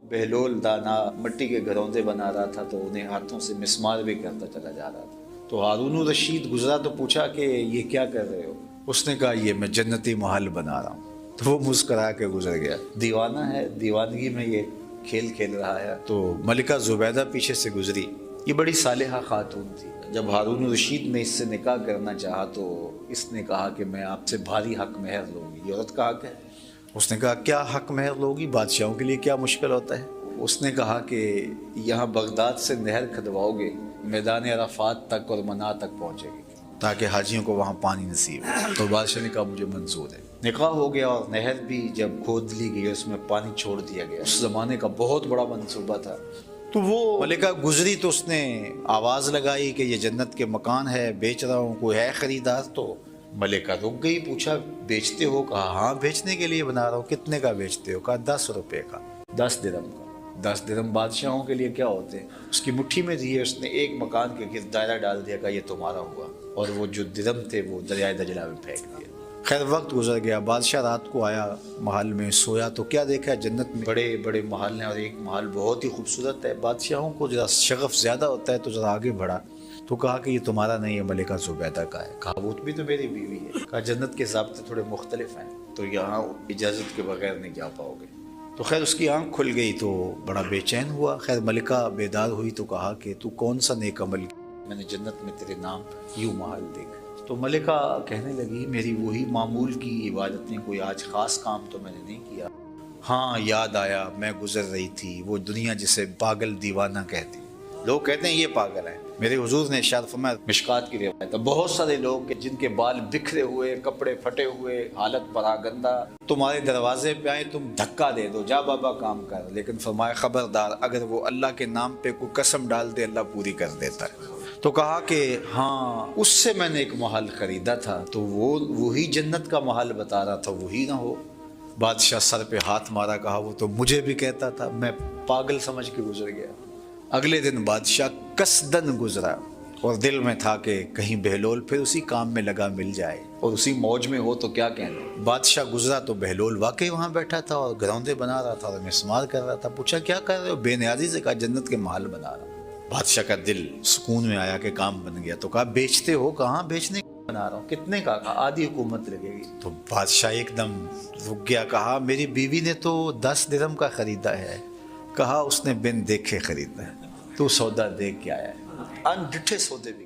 بہلول دانا مٹی کے گھروندے بنا رہا تھا تو انہیں ہاتھوں سے مسمار بھی کرتا چلا جا رہا تھا۔ تو ہارون الرشید گزرا تو پوچھا کہ یہ کیا کر رہے ہو؟ اس نے کہا یہ میں جنتی محل بنا رہا ہوں۔ تو وہ مسکرا کے گزر گیا۔ دیوانہ ہے، دیوانگی میں یہ کھیل کھیل رہا ہے۔ تو ملکہ زبیدہ پیچھے سے گزری۔ یہ بڑی صالحہ خاتون تھی۔ جب ہارون الرشید نے اس سے نکاح کرنا چاہا تو اس نے کہا کہ میں آپ سے بھاری حق مہر لوں گی۔ یہ عورت کا حق ہے۔ اس نے کہا کیا حق مہر لوگی؟ بادشاہوں کے لیے کیا مشکل ہوتا ہے؟ اس نے کہا کہ یہاں بغداد سے نہر کھدواؤ گے، میدان عرفات تک اور منا تک پہنچے گی تاکہ حاجیوں کو وہاں پانی نصیب ہو۔ تو بادشاہ نے کہا مجھے منظور ہے۔ نکاح ہو گیا اور نہر بھی جب کھود لی گئی اس میں پانی چھوڑ دیا گیا۔ اس زمانے کا بہت بڑا منصوبہ تھا۔ تو وہ ملکہ گزری تو اس نے آواز لگائی کہ یہ جنت کے مکان ہے، بیچ رہا ہوں، کوئی ہے خریدار؟ تو ملکہ رک گئی، پوچھا بیچتے ہو؟ کہا ہاں بیچنے کے لیے بنا رہا ہوں۔ کتنے کا بیچتے ہو؟ کہا 10 روپے کا۔ 10 درہم کا۔ 10 درہم بادشاہوں کے لیے کیا ہوتے ہیں؟ اس کی مٹھی میں دیے، اس نے ایک مکان کے گرد دائرہ ڈال دیا، کہا یہ تمہارا ہوا، اور وہ جو درہم تھے وہ دریائے دجلہ میں پھینک دیا۔ خیر وقت گزر گیا، بادشاہ رات کو آیا محل میں، سویا تو کیا دیکھا جنت میں بڑے بڑے محل ہیں اور ایک محل بہت ہی خوبصورت ہے۔ بادشاہوں کو ذرا شغف زیادہ ہوتا ہے تو ذرا آگے بڑھا تو کہا کہ یہ تمہارا نہیں ہے، ملکہ زبیدہ کا ہے۔ کہا وہ بھی تو میری بیوی ہے۔ کہا جنت کے ضابطے تھوڑے مختلف ہیں تو یہاں اجازت کے بغیر نہیں جا پاؤ گے۔ تو خیر اس کی آنکھ کھل گئی تو بڑا بے چین ہوا۔ خیر ملکہ بیدار ہوئی تو کہا کہ تو کون سا نیک عمل میں نے جنت میں تیرے نام یوں محل دیکھا؟ تو ملکہ کہنے لگی میری وہی معمول کی عبادتیں، کوئی آج خاص کام تو میں نے نہیں کیا۔ ہاں یاد آیا، میں گزر رہی تھی وہ دنیا جسے پاگل دیوانہ کہتی، لوگ کہتے ہیں یہ پاگل ہے۔ میرے حضور نے ارشاد فرمایا، مشکات کی روایت ہے، بہت سارے لوگ جن کے بال بکھرے ہوئے، کپڑے پھٹے ہوئے، حالت پراگندہ تمہارے دروازے پہ آئے، تم دھکا دے دو، جا بابا کام کر، لیکن فرمایا خبردار اگر وہ اللہ کے نام پہ کوئی قسم ڈال دے اللہ پوری کر دیتا ہے۔ تو کہا کہ ہاں اس سے میں نے ایک محل خریدا تھا تو وہی جنت کا محل بتا رہا تھا، وہی نہ ہو؟ بادشاہ سر پہ ہاتھ مارا، کہا وہ تو مجھے بھی کہتا تھا، میں پاگل سمجھ کے گزر گیا۔ اگلے دن بادشاہ قصدن گزرا اور دل میں تھا کہ کہیں بہلول پھر اسی کام میں لگا مل جائے اور اسی موج میں ہو تو کیا کہنا۔ بادشاہ گزرا تو بہلول واقعی وہاں بیٹھا تھا اور گروندے بنا رہا تھا اور مسمار کر رہا تھا۔ پوچھا کیا کر رہے ہو؟ بے نیازی سے کہا جنت کے محل بنا رہا ہوں۔ بادشاہ کا دل سکون میں آیا کہ کام بن گیا۔ تو کہا بیچتے ہو؟ کہاں بیچنے بنا رہا ہوں۔ کتنے کا؟ کہا آدھی حکومت لگے گی۔ تو بادشاہ ایک دم رک گیا، کہا میری بیوی نے تو 10 درہم کا خریدا ہے۔ کہا اس نے بن دیکھے خریدا ہے، تو سودا دیکھ کے آیا ہے۔ ان ڈٹھے سودے بھی